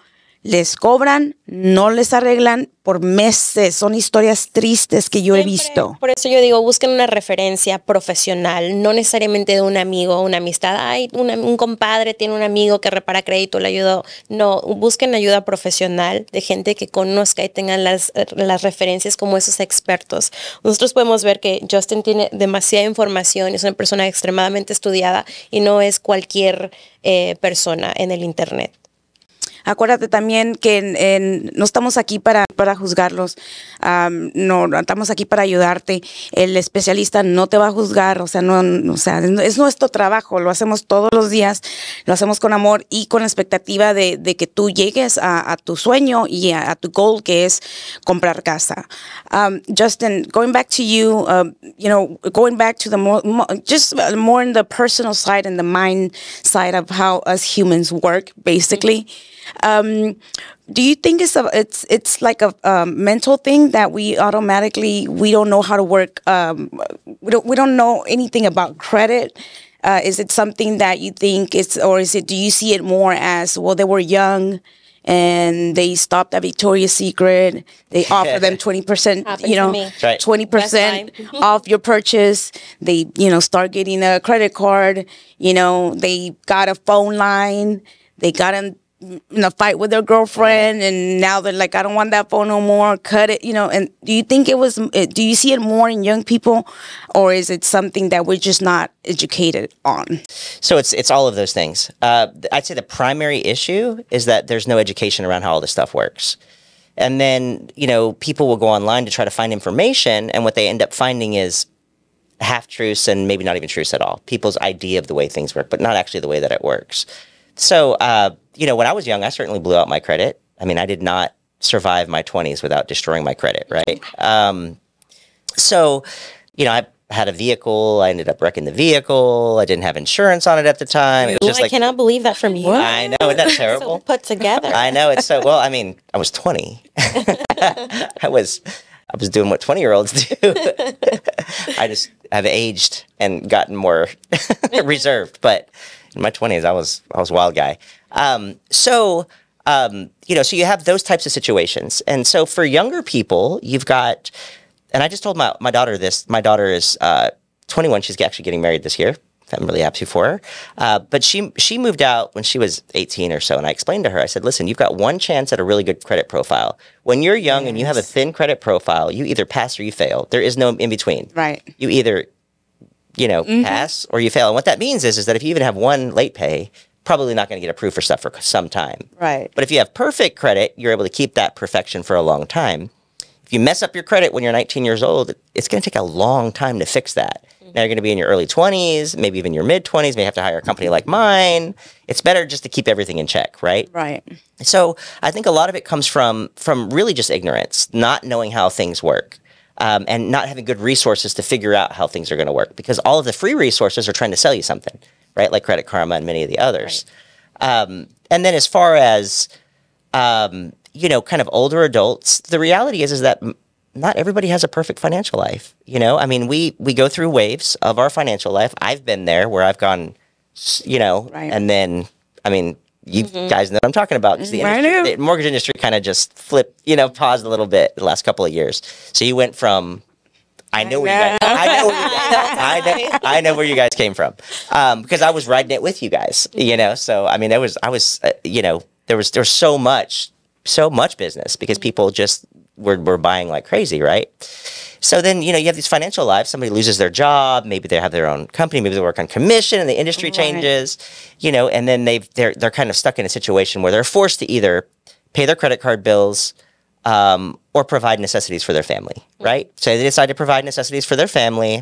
[SPEAKER 2] Les cobran, no les arreglan por meses. Son historias tristes que yo he visto.
[SPEAKER 1] Por eso yo digo, busquen una referencia profesional, no necesariamente de un amigo o una amistad. Ay, un compadre tiene un amigo que repara crédito, le ayudó. No, busquen ayuda profesional de gente que conozca y tengan las referencias como esos expertos. Nosotros podemos ver que Justin tiene demasiada información, es una persona extremadamente estudiada y no es cualquier persona en el internet.
[SPEAKER 2] Acuérdate también que no estamos aquí para juzgarlos, no estamos aquí para ayudarte. El especialista no te va a juzgar, o sea, es nuestro trabajo, lo hacemos todos los días, lo hacemos con amor y con la expectativa de que tú llegues a tu sueño y a tu goal, que es comprar casa. Justin, going back to you, going back to the more in the personal side and the mind side of how us humans work, basically. Do you think it's like a mental thing that we don't know how to work? We don't know anything about credit. Is it something that you think do you see it more as, well, they were young and they stopped at Victoria's Secret, they offer them 20%, 20% off your purchase. They, start getting a credit card, they got a phone line, they got in a fight with their girlfriend, and now they're like, I don't want that phone no more, cut it, and do you think do you see it more in young people, or is it something that we're just not educated on?
[SPEAKER 3] So it's all of those things. I'd say the primary issue is that there's no education around how all this stuff works. And then, people will go online to try to find information, and what they end up finding is half-truths and maybe not even truths at all. People's idea of the way things work, but not actually the way that it works. So, when I was young, I certainly blew out my credit. I mean, I did not survive my 20s without destroying my credit, right? I had a vehicle. I ended up wrecking the vehicle. I didn't have insurance on it at the time. It was just
[SPEAKER 1] I cannot believe that from you.
[SPEAKER 3] I know, isn't that terrible?
[SPEAKER 1] So put together.
[SPEAKER 3] I know, it's so, well, I mean, I was 20. I was doing what 20-year-olds do. I've aged and gotten more reserved, but in my 20s, I was a wild guy. So you have those types of situations. And so for younger people, you've got, and I just told my daughter this. My daughter is 21. She's actually getting married this year. I'm really happy for her. But she moved out when she was 18 or so. And I explained to her, I said, listen, you've got one chance at a really good credit profile. When you're young and you have a thin credit profile, you either pass or you fail. There is no in between.
[SPEAKER 2] Right.
[SPEAKER 3] You either, pass or you fail. And what that means is that if you even have one late pay, probably not going to get approved for stuff for some time.
[SPEAKER 2] Right.
[SPEAKER 3] But if you have perfect credit, you're able to keep that perfection for a long time. If you mess up your credit when you're 19 years old, it's going to take a long time to fix that. Now you're going to be in your early 20s, maybe even your mid 20s, may have to hire a company like mine. It's better just to keep everything in check, right?
[SPEAKER 2] Right.
[SPEAKER 3] So I think a lot of it comes from really just ignorance, not knowing how things work, and not having good resources to figure out how things are going to work, because all of the free resources are trying to sell you something, right? Like Credit Karma and many of the others. Right. And then as far as, kind of older adults, the reality is that not everybody has a perfect financial life. I mean, we go through waves of our financial life. I've been there where I've gone,
[SPEAKER 2] right.
[SPEAKER 3] And then, I mean, you guys know what I'm talking about, because the mortgage industry kind of just flipped, paused a little bit the last couple of years. So you went from, I know where you guys came from, because I was riding it with you guys, So I mean, there was so much business because people just were buying like crazy, right? So then, you have these financial lives. Somebody loses their job. Maybe they have their own company. Maybe they work on commission and the industry changes, and then they're kind of stuck in a situation where they're forced to either pay their credit card bills or provide necessities for their family, right? So they decide to provide necessities for their family.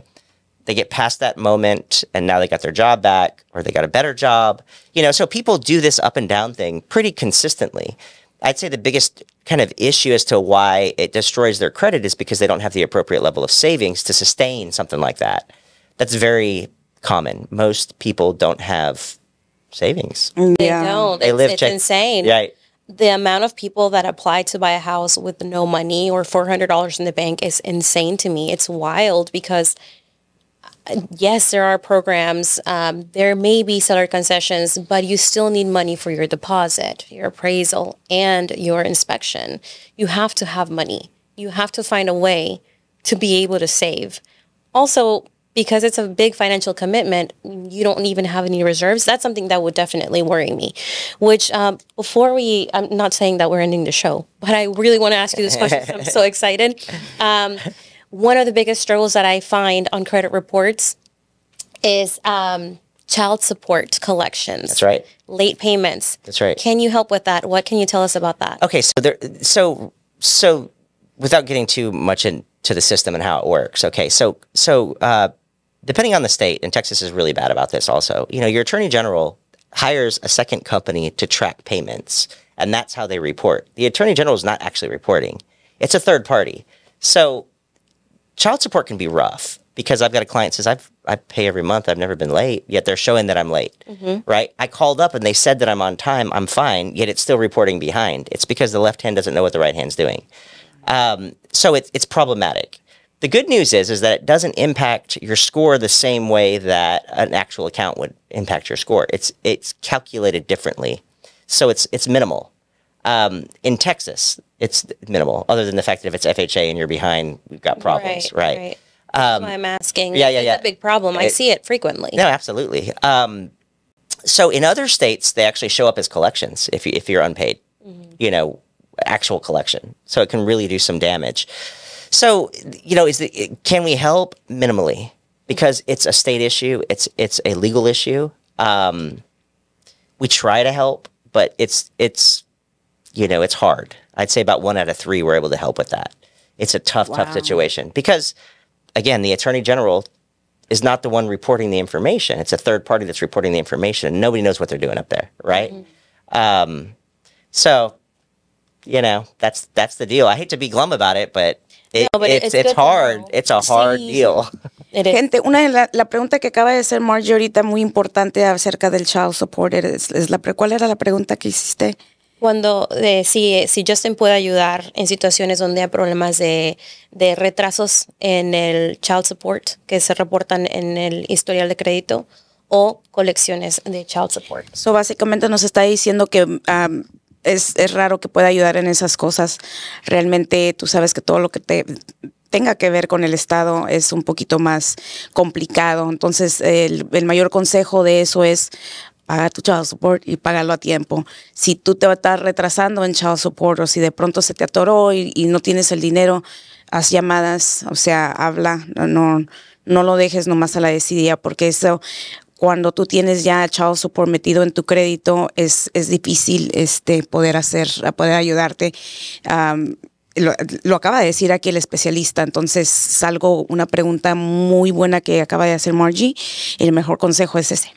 [SPEAKER 3] They get past that moment, and now they got their job back, or they got a better job. So people do this up and down thing pretty consistently. I'd say the biggest kind of issue as to why it destroys their credit is because they don't have the appropriate level of savings to sustain something like that. That's very common. Most people don't have savings.
[SPEAKER 1] They don't. It's insane.
[SPEAKER 3] Right.
[SPEAKER 1] The amount of people that apply to buy a house with no money or $400 in the bank is insane to me. It's wild because, yes, there are programs. There may be seller concessions, but you still need money for your deposit, your appraisal, and your inspection. You have to have money. You have to find a way to be able to save. Also, because it's a big financial commitment, you don't even have any reserves. That's something that would definitely worry me. Which, I'm not saying that we're ending the show, but I really want to ask you this question. I'm so excited. One of the biggest struggles that I find on credit reports is child support collections.
[SPEAKER 3] That's right.
[SPEAKER 1] Late payments.
[SPEAKER 3] That's right.
[SPEAKER 1] Can you help with that? What can you tell us about that?
[SPEAKER 3] Okay, so without getting too much into the system and how it works. Okay, so depending on the state, and Texas is really bad about this also, your attorney general hires a second company to track payments, and that's how they report. The attorney general is not actually reporting. It's a third party. So child support can be rough because I've got a client who says, I pay every month. I've never been late, yet they're showing that I'm late, right? I called up and they said that I'm on time. I'm fine, yet it's still reporting behind. It's because the left hand doesn't know what the right hand's doing. So it's problematic. The good news is that it doesn't impact your score the same way that an actual account would impact your score. It's calculated differently. So it's minimal. In Texas, it's minimal, other than the fact that if it's FHA and you're behind, we've got problems, right?
[SPEAKER 1] That's why I'm asking.
[SPEAKER 3] Yeah.
[SPEAKER 1] It's a big problem. I see it frequently.
[SPEAKER 3] No, absolutely. So in other states, they actually show up as collections if you're unpaid, actual collection. So it can really do some damage. So, can we help? Minimally, because it's a state issue. It's a legal issue. We try to help, but it's hard. I'd say about 1 out of 3 we're able to help with that. It's a tough situation because, again, the Attorney General is not the one reporting the information. It's a third party that's reporting the information. And nobody knows what they're doing up there, right? So, that's the deal. I hate to be glum about it, but it's hard. It's a hard deal.
[SPEAKER 2] Gente, la pregunta que acaba de hacer Margie ahorita muy importante acerca del child support ¿cuál era la pregunta que hiciste?
[SPEAKER 1] Cuando si Justin puede ayudar en situaciones donde hay problemas de retrasos en el child support que se reportan en el historial de crédito o colecciones de child support.
[SPEAKER 2] So básicamente nos está diciendo que es raro que pueda ayudar en esas cosas. Realmente tú sabes que todo lo que tenga que ver con el Estado es un poquito más complicado. Entonces, el mayor consejo de eso es paga tu child support y págalo a tiempo. Si tú te vas a estar retrasando en child support o si de pronto se te atoró y no tienes el dinero, haz llamadas, o sea, habla, no lo dejes nomás a la desidia, porque eso, cuando tú tienes ya child support metido en tu crédito, es difícil poder ayudarte. Lo acaba de decir aquí el especialista, entonces una pregunta muy buena que acaba de hacer Margie, y el mejor consejo es ese.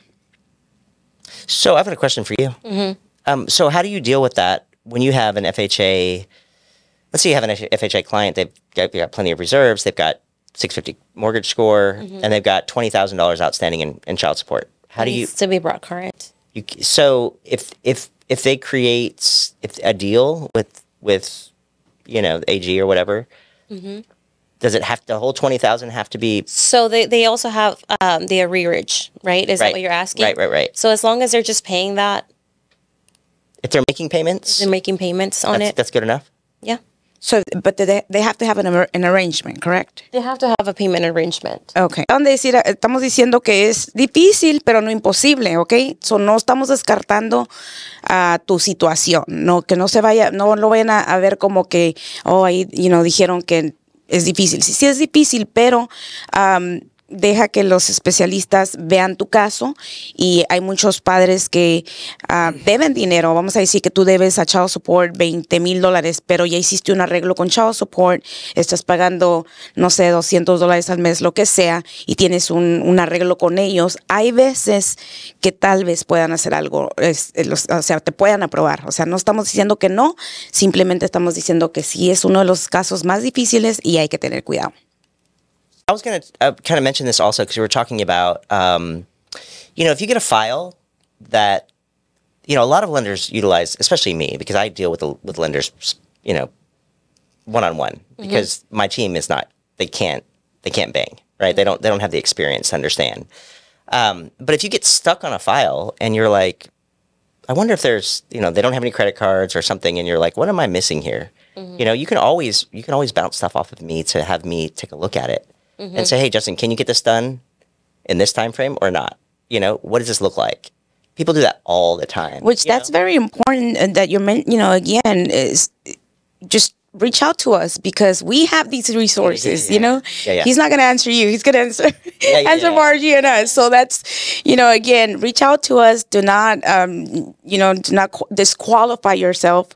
[SPEAKER 3] So I've got a question for you. So how do you deal with that when you have an FHA? Let's say you have an FHA client. They've got plenty of reserves. They've got 650 mortgage score, and they've got $20,000 outstanding in child support. How do you
[SPEAKER 1] to be brought current?
[SPEAKER 3] So if they create a deal with AG or whatever, does it have the whole 20,000 have to be?
[SPEAKER 1] So they also have the arrearage, right? Is that what you're asking?
[SPEAKER 3] Right.
[SPEAKER 1] So as long as they're just paying that,
[SPEAKER 3] if they're making payments,
[SPEAKER 1] on it,
[SPEAKER 3] that's good enough.
[SPEAKER 1] Yeah.
[SPEAKER 2] So, but they have to have an arrangement, correct?
[SPEAKER 1] They have to have a payment arrangement.
[SPEAKER 2] Okay. Estamos diciendo que es difícil, pero no imposible, ¿ok? So, no estamos descartando tu situación, que no lo vayan a ver como que, ahí, dijeron que es difícil. Sí es difícil, pero deja que los especialistas vean tu caso, y hay muchos padres que deben dinero. Vamos a decir que tú debes a child support $20,000, pero ya hiciste un arreglo con child support, estás pagando, no sé, $200 al mes, lo que sea, y tienes un arreglo con ellos. Hay veces que tal vez puedan hacer algo, o sea, te puedan aprobar. O sea, no estamos diciendo que no, simplemente estamos diciendo que sí es uno de los casos más difíciles y hay que tener cuidado.
[SPEAKER 3] I was going to kind of mention this also because we were talking about, if you get a file that, a lot of lenders utilize, especially me, because I deal with lenders, one-on-one, because my team is not, they can't bang, right? They don't have the experience to understand. But if you get stuck on a file and you're like, I wonder if there's, they don't have any credit cards or something, and you're like, what am I missing here? You can always bounce stuff off of me to have me take a look at it. And say, hey, Justin, can you get this done in this time frame or not? What does this look like? People do that all the time.
[SPEAKER 2] Which that's very important that again, is just reach out to us, because we have these resources,
[SPEAKER 3] Yeah.
[SPEAKER 2] He's not going to answer you. He's going to answer Margie and us. So that's, again, reach out to us. Do not, do not disqualify yourself.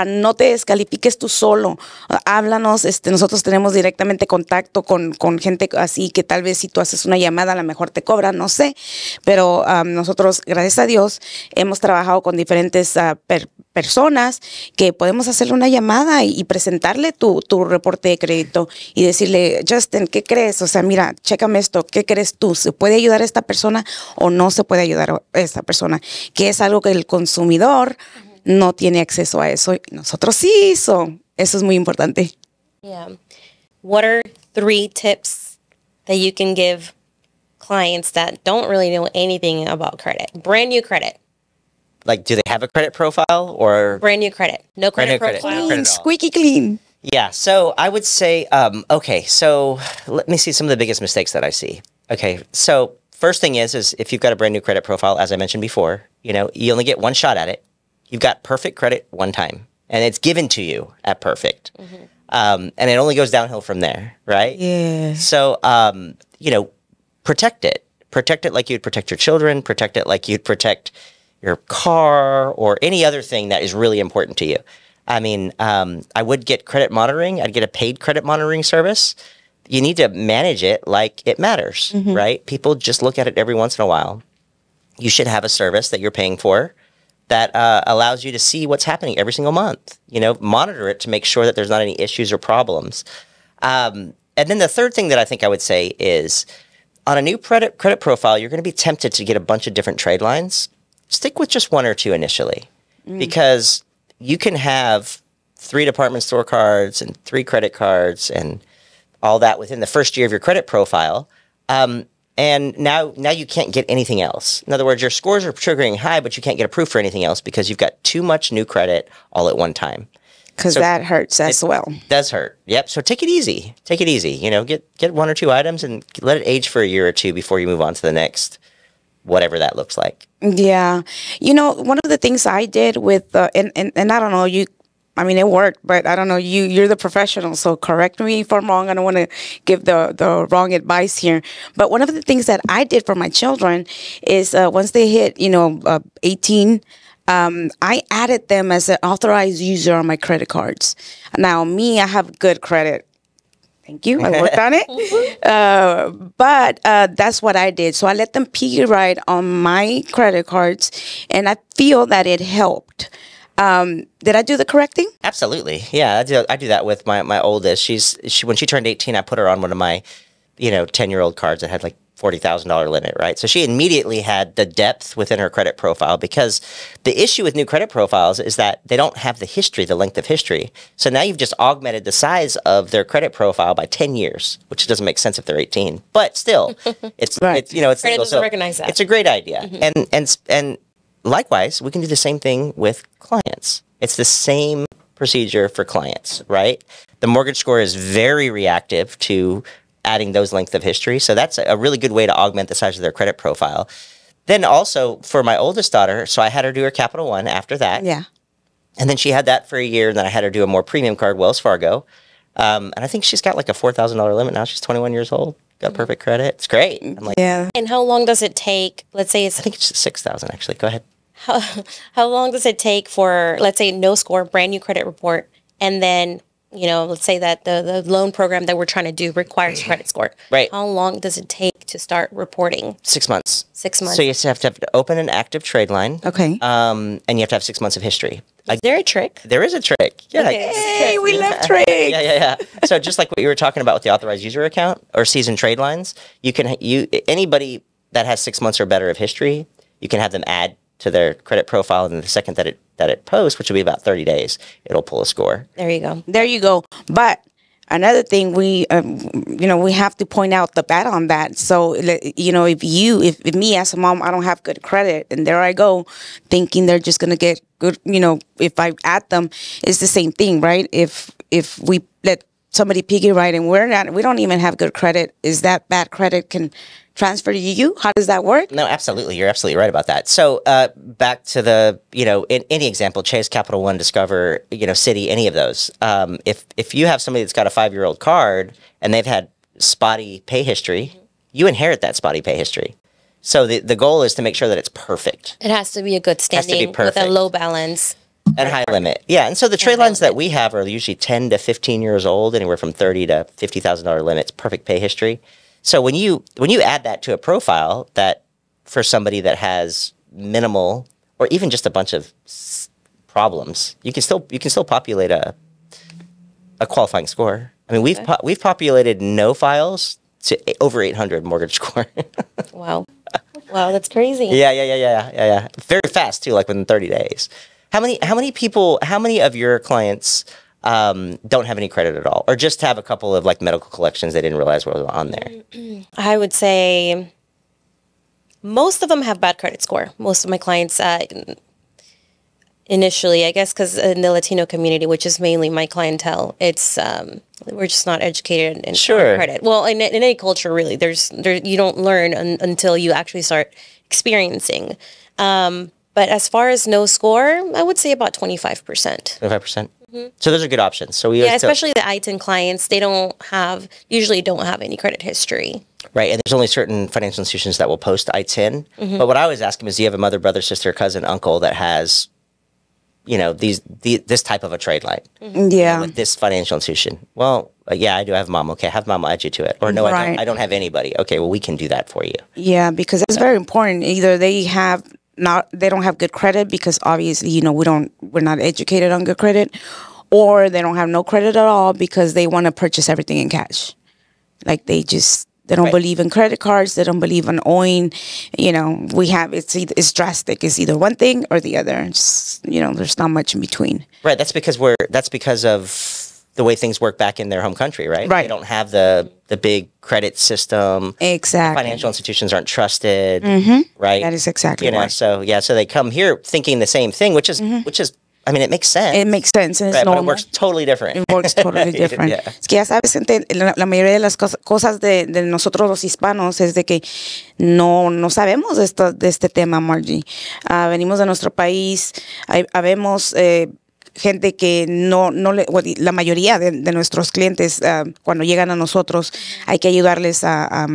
[SPEAKER 2] No te descalifiques tú solo. Háblanos. Nosotros tenemos directamente contacto con gente así, que tal vez si tú haces una llamada, a lo mejor te cobran, no sé. Pero nosotros, gracias a Dios, hemos trabajado con diferentes personas que podemos hacerle una llamada y presentarle tu reporte de crédito y decirle, Justin, ¿qué crees? O sea, mira, chécame esto, ¿qué crees tú? ¿Se puede ayudar a esta persona o no se puede ayudar a esta persona? Que es algo que el consumidor no tiene acceso a eso. Nosotros sí, eso es muy importante.
[SPEAKER 1] Yeah. What are 3 tips that you can give clients that don't really know anything about credit? Brand new credit.
[SPEAKER 3] Like, do they have a credit profile or
[SPEAKER 1] brand new credit? No credit
[SPEAKER 3] Brand new
[SPEAKER 1] profile.
[SPEAKER 3] credit.
[SPEAKER 2] Squeaky clean.
[SPEAKER 3] Yeah, so I would say, okay, so let me see some of the biggest mistakes that I see. Okay, so first thing is if you've got a brand new credit profile, as I mentioned before, you only get one shot at it. You've got perfect credit one time, and it's given to you at perfect. And it only goes downhill from there, right?
[SPEAKER 2] Yeah.
[SPEAKER 3] So, protect it. Protect it like you'd protect your children. Protect it like you'd protect your car or any other thing that is really important to you. I mean, I would get credit monitoring. I'd get a paid credit monitoring service. You need to manage it like it matters, right? People just look at it every once in a while. You should have a service that you're paying for that allows you to see what's happening every single month. Monitor it to make sure that there's not any issues or problems. And then the third thing that I think I would say is on a new credit profile, you're going to be tempted to get a bunch of different trade lines. Stick with just one or two initially because you can have 3 department store cards and 3 credit cards and all that within the first year of your credit profile. And now you can't get anything else. In other words, your scores are triggering high, but you can't get approved for anything else because you've got too much new credit all at one time.
[SPEAKER 2] Because that hurts as well.
[SPEAKER 3] Does hurt. Yep. So take it easy. Take it easy. Get 1 or 2 items and let it age for a year or 2 before you move on to the next, whatever that looks like.
[SPEAKER 2] Yeah. One of the things I did with, and I don't know, it worked, but I don't know, you're the professional, so correct me if I'm wrong. I don't want to give the wrong advice here. But one of the things that I did for my children is once they hit, 18, I added them as an authorized user on my credit cards. Now, I have good credit. Thank you. I worked on it. But that's what I did. So I let them piggy ride on my credit cards, and I feel that it helped. Did I do the correct thing?
[SPEAKER 3] Absolutely. Yeah, I do that with my oldest. When she turned 18, I put her on one of my, 10-year-old cards that had like $40,000 limit, right? So she immediately had the depth within her credit profile because the issue with new credit profiles is that they don't have the length of history. So now you've just augmented the size of their credit profile by 10 years, which doesn't make sense if they're 18. But still, it's
[SPEAKER 2] right.
[SPEAKER 3] it's legal.
[SPEAKER 1] Credit doesn't recognize that.
[SPEAKER 3] It's a great idea. And likewise, we can do the same thing with clients. It's the same procedure for clients, right? The mortgage score is very reactive to adding those length of history. So that's a really good way to augment the size of their credit profile. Then also for my oldest daughter, so I had her do her Capital One after that.
[SPEAKER 2] Yeah.
[SPEAKER 3] And then she had that for a year. And then I had her do a more premium card, Wells Fargo. And I think she's got like a $4,000 limit now. She's 21 years old. Got perfect credit. It's great. I'm like,
[SPEAKER 2] Yeah.
[SPEAKER 1] And how long does it take? Let's say
[SPEAKER 3] I think it's 6,000 actually. Go ahead.
[SPEAKER 1] How long does it take for, let's say, no score, brand new credit report, and then, let's say that the loan program that we're trying to do requires credit score.
[SPEAKER 3] Right.
[SPEAKER 1] How long does it take to start reporting?
[SPEAKER 3] 6 months.
[SPEAKER 1] 6 months.
[SPEAKER 3] So you have to open an active trade line.
[SPEAKER 2] Okay.
[SPEAKER 3] And you have to have 6 months of history.
[SPEAKER 1] Is there a trick?
[SPEAKER 3] There is a trick. Yeah.
[SPEAKER 1] Okay.
[SPEAKER 2] Hey, we love tricks.
[SPEAKER 3] Yeah. So just like what you were talking about with the authorized user account or seasoned trade lines, anybody that has 6 months or better of history, you can have them add to their credit profile, and the second that it posts, which will be about 30 days, it'll pull a score.
[SPEAKER 1] There you go.
[SPEAKER 2] There you go. But another thing we have to point out the bad on that. So, if me as a mom, I don't have good credit, and there I go thinking they're just going to get good, if I add them, it's the same thing, right? If we let somebody piggy ride and we don't even have good credit, is that bad credit can transfer to you? How does that work?
[SPEAKER 3] No, absolutely. You're absolutely right about that. So back to the, in any example, Chase, Capital One, Discover, Citi, any of those. If you have somebody that's got a 5-year-old card and they've had spotty pay history, you inherit that spotty pay history. So the goal is to make sure that it's perfect.
[SPEAKER 1] It has to be a good standing with a low balance.
[SPEAKER 3] And high limit. Yeah. And so the trade lines that we have are usually 10 to 15 years old, anywhere from $30,000 to $50,000 limits, perfect pay history. So when you add that to a profile that for somebody that has minimal or even just a bunch of problems, you can still populate a qualifying score. I mean, we've populated no files to over 800 mortgage score.
[SPEAKER 1] Wow, that's crazy.
[SPEAKER 3] Yeah. Very fast too, like within 30 days. How many of your clients don't have any credit at all, or just have a couple of like medical collections they didn't realize were on there?
[SPEAKER 1] I would say most of them have bad credit score. Most of my clients, initially, I guess, because in the Latino community, which is mainly my clientele, it's we're just not educated in
[SPEAKER 3] Sure.
[SPEAKER 1] credit. Well, in any culture, really, you don't learn until you actually start experiencing. But as far as no score, I would say about 25%.
[SPEAKER 3] 25%. So those are good options. So
[SPEAKER 1] Yeah, especially the I-10 clients, they usually don't have any credit history.
[SPEAKER 3] Right, and there's only certain financial institutions that will post I-10. But what I always ask them is, do you have a mother, brother, sister, cousin, uncle that has, this type of a trade line?
[SPEAKER 2] Yeah.
[SPEAKER 3] With this financial institution? Well, yeah, I do have mom. Okay, have mom add you to it. Or no,
[SPEAKER 2] Right.
[SPEAKER 3] I don't have anybody. Okay, well, we can do that for you.
[SPEAKER 2] Yeah, because that's very important. Either they don't have good credit because obviously, we're not educated on good credit, or they don't have no credit at all because they want to purchase everything in cash. Like they don't believe in credit cards. They don't believe in owing. It's drastic. It's either one thing or the other. There's not much in between.
[SPEAKER 3] Right, that's because of the way things work back in their home country, right?
[SPEAKER 2] Right.
[SPEAKER 3] They don't have the big credit system.
[SPEAKER 2] Exactly.
[SPEAKER 3] Financial institutions aren't trusted, right?
[SPEAKER 2] That is exactly right.
[SPEAKER 3] So they come here thinking the same thing, which is, I mean, it makes sense.
[SPEAKER 2] It makes sense, and it's
[SPEAKER 3] Right, but
[SPEAKER 2] normal.
[SPEAKER 3] it works totally different.
[SPEAKER 2] It works totally different.
[SPEAKER 3] Yeah.
[SPEAKER 2] Es que ya sabes, gente, la mayoría de las cosas de nosotros los hispanos es de que no sabemos de este tema, Margie. Venimos de nuestro país, habemos gente que la mayoría de nuestros clientes, cuando llegan a nosotros, hay que ayudarles a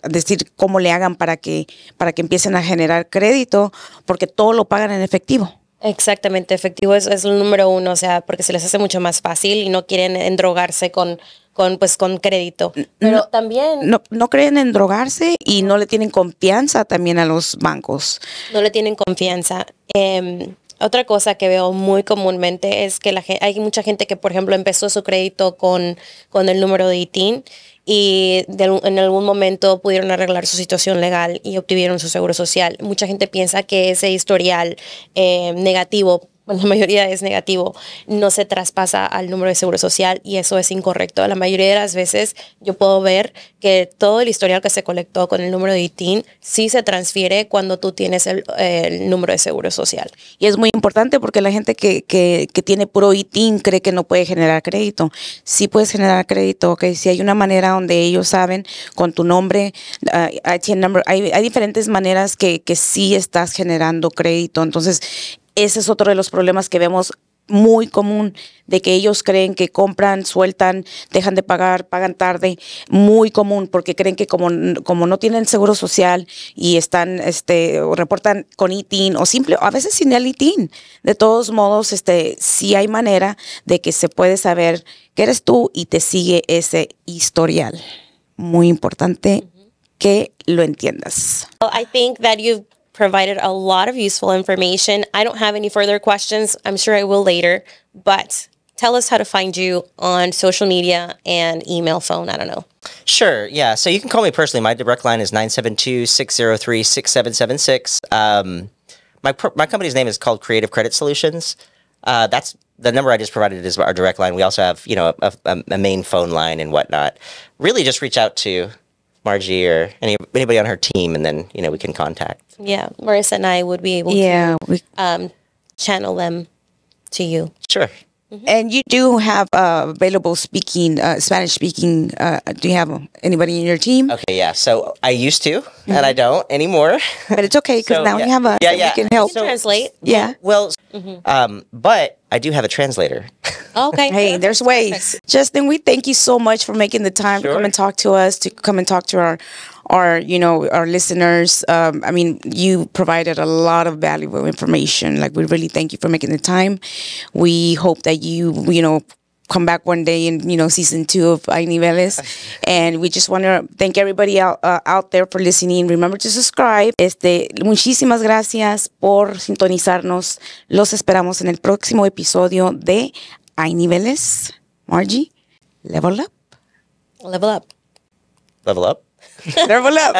[SPEAKER 2] decir cómo le hagan para que empiecen a generar crédito, porque todo lo pagan en efectivo.
[SPEAKER 1] Exactamente, efectivo es el número uno, o sea, porque se les hace mucho más fácil y no quieren endrogarse con crédito. Pero también...
[SPEAKER 2] No creen en drogarse y no le tienen confianza también a los bancos.
[SPEAKER 1] No le tienen confianza. Otra cosa que veo muy comúnmente es que hay mucha gente que, por ejemplo, empezó su crédito con el número de ITIN y en algún momento pudieron arreglar su situación legal y obtuvieron su seguro social. Mucha gente piensa que ese historial negativo, la mayoría es negativo, no se traspasa al número de seguro social, y eso es incorrecto. La mayoría de las veces yo puedo ver que todo el historial que se colectó con el número de ITIN sí se transfiere cuando tú tienes el número de seguro social.
[SPEAKER 2] Y es muy importante porque la gente que tiene puro ITIN cree que no puede generar crédito. Sí puedes generar crédito, ¿ok? Si hay una manera donde ellos saben con tu nombre, ITIN number, hay diferentes maneras que sí estás generando crédito. Entonces, ese es otro de los problemas que vemos muy común, de que ellos creen que compran, sueltan, dejan de pagar, pagan tarde. Muy común, porque creen que como no tienen seguro social y están, o reportan con ITIN o a veces sin el ITIN. De todos modos, sí hay manera de que se puede saber que eres tú y te sigue ese historial. Muy importante que lo entiendas.
[SPEAKER 1] Well, I think that you've provided a lot of useful information. I don't have any further questions. I'm sure I will later, but tell us how to find you on social media and email, phone. I don't know.
[SPEAKER 3] Sure, yeah. So you can call me personally. My direct line is 972-603-6776. My company's name is called Creative Credit Solutions. That's the number I just provided is our direct line. We also have, a main phone line and whatnot. Really just reach out to Margie or anybody on her team, and then, we can contact.
[SPEAKER 1] Yeah, Mariza and I would be able to channel them to you.
[SPEAKER 3] Sure.
[SPEAKER 2] And you do have available Spanish speaking. Do you have anybody in your team?
[SPEAKER 3] Okay, yeah. So I used to, and I don't anymore.
[SPEAKER 2] But it's okay, because now we have we can help.
[SPEAKER 1] You can translate.
[SPEAKER 2] Yeah.
[SPEAKER 3] Well, but I do have a translator.
[SPEAKER 1] Okay.
[SPEAKER 2] Hey, there's ways. Justin, we thank you so much for making the time to come and talk to us, to come and talk to our listeners. I mean, you provided a lot of valuable information. Like, we really thank you for making the time. We hope that you come back one day in, season 2 of Hay Niveles. And we just want to thank everybody out there for listening. Remember to subscribe. Muchísimas gracias por sintonizarnos. Los esperamos en el próximo episodio de Hay Niveles. Margie, level up.
[SPEAKER 1] Level up.
[SPEAKER 3] Level up.
[SPEAKER 2] Level up.